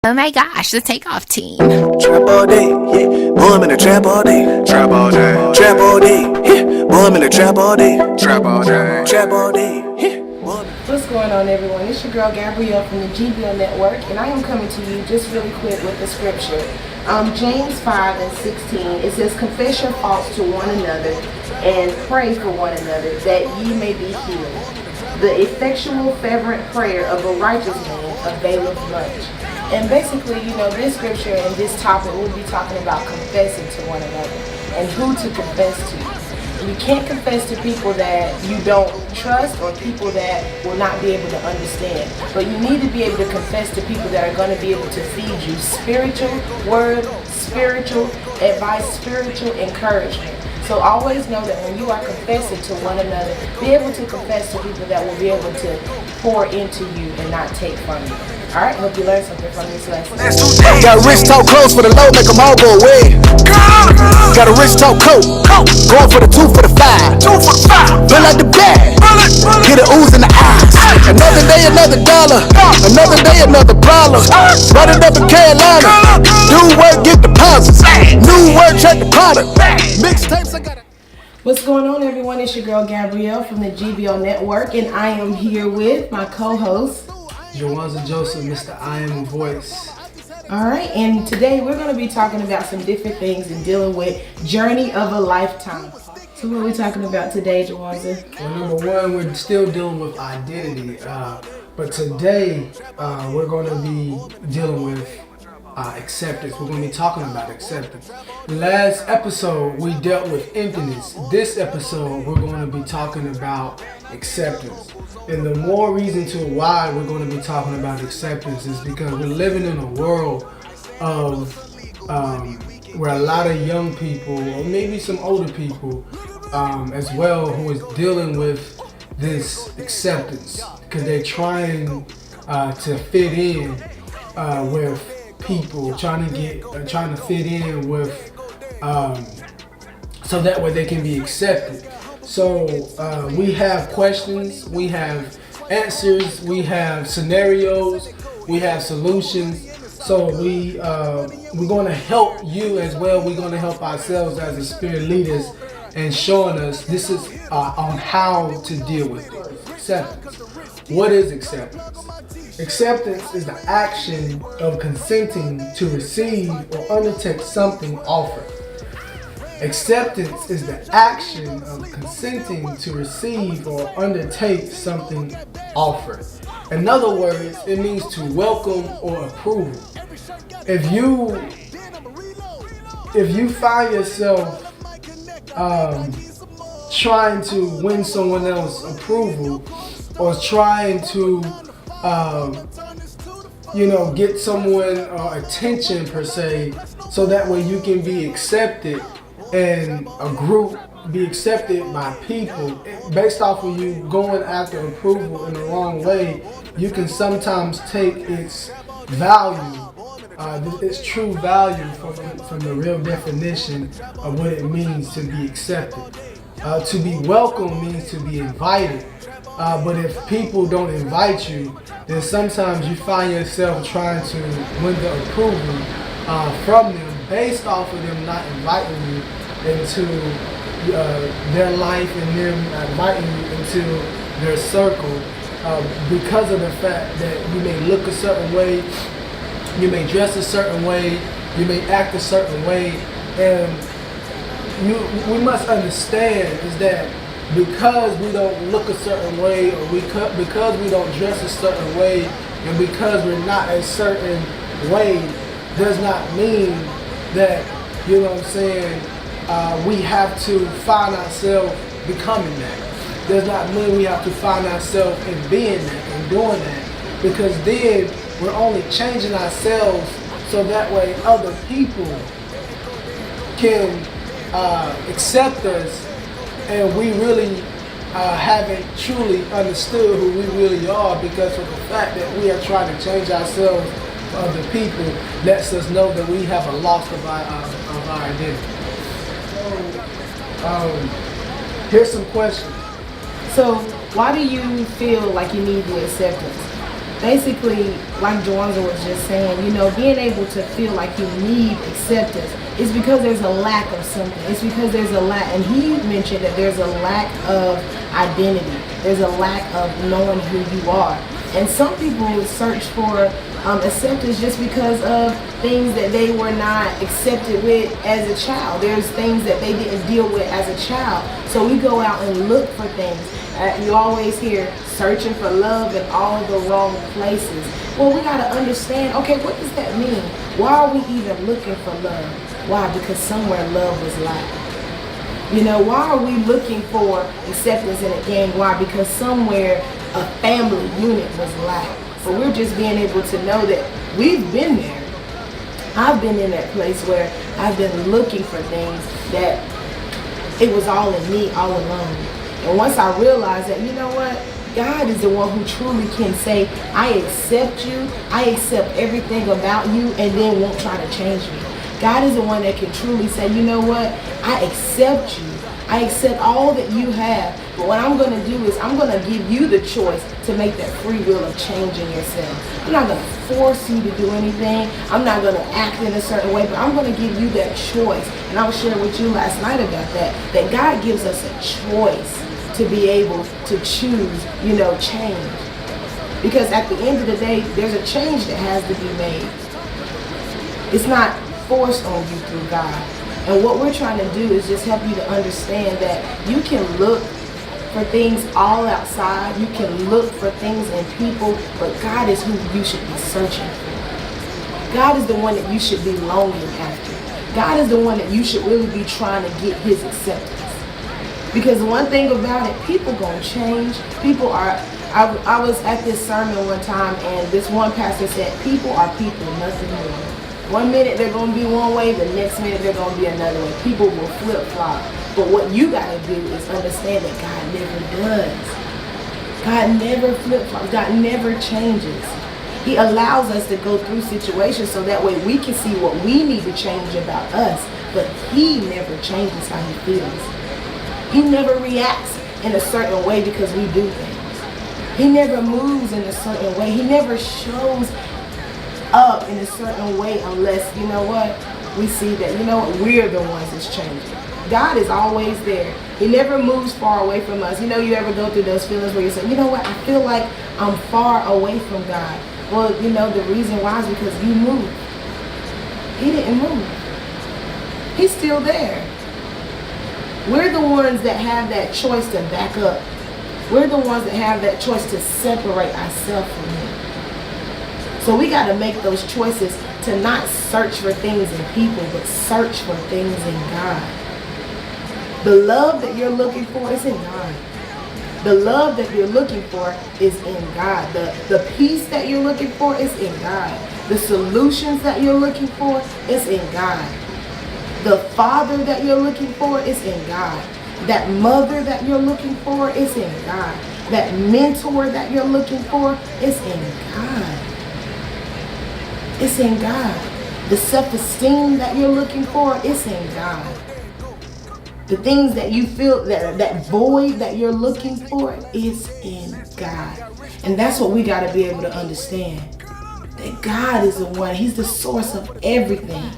Oh my gosh, the takeoff team. Trap all day, yeah. Boy, I'm in the trap all day. Trap all day. Trap all day, yeah. Boy, I'm in the trap all day. Trap all day. Trap all day, yeah. What's going on, everyone? It's your girl Gabrielle from the G.B.L network, and I am coming to you just really quick with the scripture. James 5:16, it says, "Confess your faults to one another and pray for one another that ye may be healed. The effectual fervent prayer of a righteous man availeth much." And basically, this scripture and this topic, we'll be talking about confessing to one another and who to confess to. You can't confess to people that you don't trust or people that will not be able to understand. But you need to be able to confess to people that are going to be able to feed you spiritual word, spiritual advice, spiritual encouragement. So always know that when you are confessing to one another, be able to confess to people that will be able to pour into you and not take from you. Alright, hope you learned something from this lesson. Got a rich talk close for the low, make them all go away. Got a rich talk coat, going for the 2 for the 5. Feel like the bag, get an ooze in the eyes. Another day, another dollar. Another day, another problem. Running up in Carolina. New work, get deposits. New work, check the product. Mixtapes, I got it. What's going on, everyone? It's your girl Gabrielle from the G.B.L network, and I am here with my co-host Jawanza Joseph, Mr. I Am a Voice. Alright, and today we're going to be talking about some different things and dealing with journey of a lifetime. So what are we talking about today, Jawanza? Well, number one, we're still dealing with identity, but today we're going to be dealing with acceptance. We're going to be talking about acceptance. Last episode we dealt with emptiness. This episode we're going to be talking about acceptance. And the more reason to why we're going to be talking about acceptance is because we're living in a world of where a lot of young people, or maybe some older people as well, who is dealing with this acceptance because they're trying to fit in with people, trying to fit in with so that way they can be accepted. So we have questions, we have answers, we have scenarios, we have solutions. So we're going to help you as well. We're going to help ourselves as the spirit leaders and showing us this is on how to deal with it. Acceptance. What is acceptance? Acceptance is the action of consenting to receive or undertake something offered. Acceptance is the action of consenting to receive or undertake something offered. In other words, it means to welcome or approval. If you find yourself trying to win someone else's approval or trying to get someone attention per se, so that way you can be accepted and a group be accepted by people based off of you going after approval in the wrong way, you can sometimes take its value, its true value from the real definition of what it means to be accepted. To be welcome means to be invited. But if people don't invite you, then sometimes you find yourself trying to win the approval from them based off of them not inviting you into their life and them inviting you into their circle because of the fact that you may look a certain way, you may dress a certain way, you may act a certain way, and we must understand is that because we don't look a certain way, or because we don't dress a certain way, and because we're not a certain way, does not mean that, we have to find ourselves becoming that. Does not mean we have to find ourselves in being that and doing that, because then we're only changing ourselves so that way other people can accept us, and we really haven't truly understood who we really are, because of the fact that we are trying to change ourselves for other people lets us know that we have a loss of our identity. Here's some questions. So why do you feel like you need the acceptance? basically, like Joanza was just saying, being able to feel like you need acceptance is because there's a lack of something. It's because there's a lack, and he mentioned that there's a lack of identity. There's a lack of knowing who you are. And some people search for acceptance just because of things that they were not accepted with as a child. There's things that they didn't deal with as a child. So we go out and look for things. You always hear searching for love in all the wrong places. Well, we got to understand, okay, what does that mean? Why are we even looking for love? Why? Because somewhere love was lacking. Why are we looking for acceptance in a gang? Why? Because somewhere a family unit was lacking. So we're just being able to know that we've been there. I've been in that place where I've been looking for things that it was all in me all alone. And once I realized that, God is the one who truly can say, I accept you, I accept everything about you, and then won't try to change me. God is the one that can truly say, I accept you. I accept all that you have. But what I'm going to do is I'm going to give you the choice to make that free will of changing yourself. I'm not going to force you to do anything. I'm not going to act in a certain way, but I'm going to give you that choice. And I was sharing with you last night about that God gives us a choice to be able to choose, change. Because at the end of the day, there's a change that has to be made. It's not forced on you through God. And what we're trying to do is just help you to understand that you can look for things all outside. You can look for things in people, but God is who you should be searching for. God is the one that you should be longing after. God is the one that you should really be trying to get his acceptance. Because one thing about it, people gonna change. People are, I was at this sermon one time and this one pastor said, people are people, nothing more. One minute they're going to be one way, the next minute they're going to be another way. People will flip-flop. But what you got to do is understand that God never does. God never flip-flops. God never changes. He allows us to go through situations so that way we can see what we need to change about us. But he never changes how he feels. He never reacts in a certain way because we do things. He never moves in a certain way. He never shows up in a certain way unless, we see that, we're the ones that's changing. God is always there. He never moves far away from us. You ever go through those feelings where you say, I feel like I'm far away from God. Well, the reason why is because you moved. He didn't move. He's still there. We're the ones that have that choice to back up. We're the ones that have that choice to separate ourselves from him. So we got to make those choices to not search for things in people, but search for things in God. The love that you're looking for is in God. The love that you're looking for is in God. The peace that you're looking for is in God. The solutions that you're looking for is in God. The father that you're looking for is in God. That mother that you're looking for is in God. That mentor that you're looking for is in God. It's in God. The self-esteem that you're looking for is in God. The things that you feel, that void that you're looking for is in God. And that's what we got to be able to understand. That God is the one. He's the source of everything.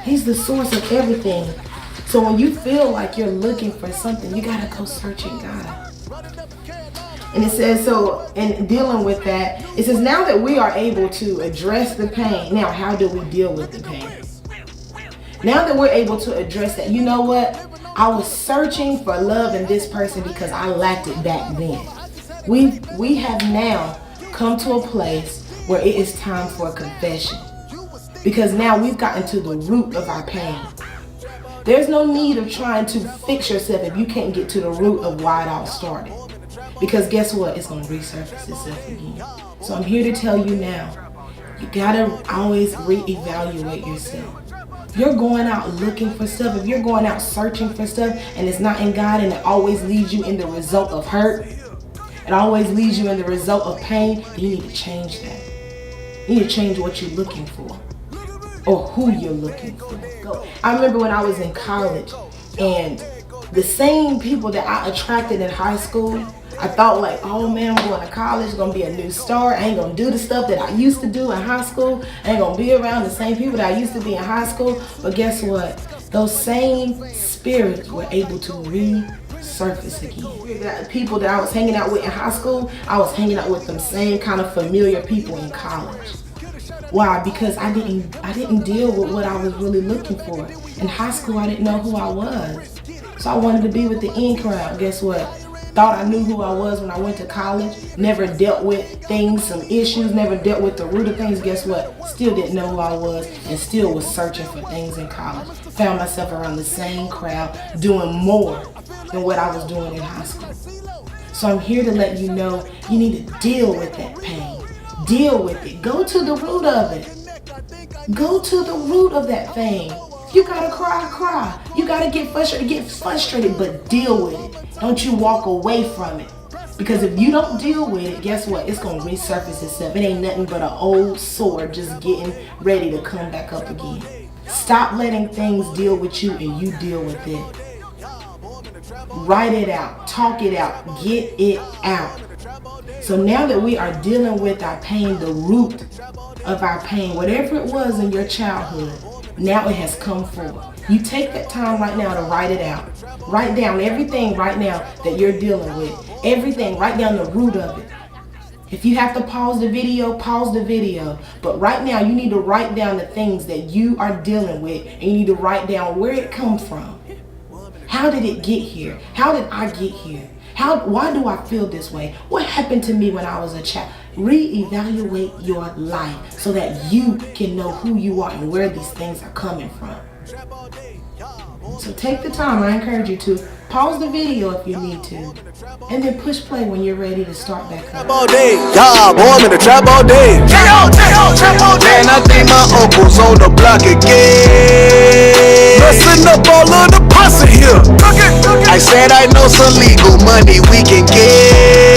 He's the source of everything. So when you feel like you're looking for something, you got to go searching God. And it says, so in dealing with that, it says, now that we are able to address the pain, now how do we deal with the pain? Now that we're able to address that, I was searching for love in this person because I lacked it back then. We have now come to a place where it is time for a confession. Because now we've gotten to the root of our pain. There's no need of trying to fix yourself if you can't get to the root of why it all started. Because guess what? It's going to resurface itself again. So I'm here to tell you now, you got to always reevaluate yourself. If you're going out looking for stuff, if you're going out searching for stuff and it's not in God and it always leads you in the result of hurt, it always leads you in the result of pain, then you need to change that. You need to change what you're looking for or who you're looking for. I remember when I was in college and the same people that I attracted in high school, I thought like, oh man, I'm going to college, gonna be a new start. I ain't gonna do the stuff that I used to do in high school. I ain't gonna be around the same people that I used to be in high school. But guess what? Those same spirits were able to resurface again. The people that I was hanging out with in high school, I was hanging out with them same kind of familiar people in college. Why? Because I didn't deal with what I was really looking for. In high school, I didn't know who I was. So I wanted to be with the in crowd. Guess what? Thought I knew who I was when I went to college. Never dealt with things, some issues, never dealt with the root of things. Guess what? Still didn't know who I was and still was searching for things in college. Found myself around the same crowd doing more than what I was doing in high school. So I'm here to let you know you need to deal with that pain. Deal with it. Go to the root of it. Go to the root of that thing. You gotta cry. You gotta get frustrated, but deal with it. Don't you walk away from it. Because if you don't deal with it, guess what? It's gonna resurface itself. It ain't nothing but an old sword just getting ready to come back up again. Stop letting things deal with you and you deal with it. Write it out, talk it out, get it out. So now that we are dealing with our pain, the root of our pain, whatever it was in your childhood, now it has come forth. You take that time right now to write it out. Write down everything right now that you're dealing with. Everything, write down the root of it. If you have to pause the video, pause the video. But right now you need to write down the things that you are dealing with, and you need to write down where it comes from. How did it get here? How did I get here? Why do I feel this way? What happened to me when I was a child? Reevaluate your life so that you can know who you are and where these things are coming from. So take the time, I encourage you to pause the video if you need to, and then push play when you're ready to start back up. All day, yeah, boy, I'm in the trap all day. Man, I think my uncle's on the block again. Messing up all of the posse here. I said I know some legal money we can get.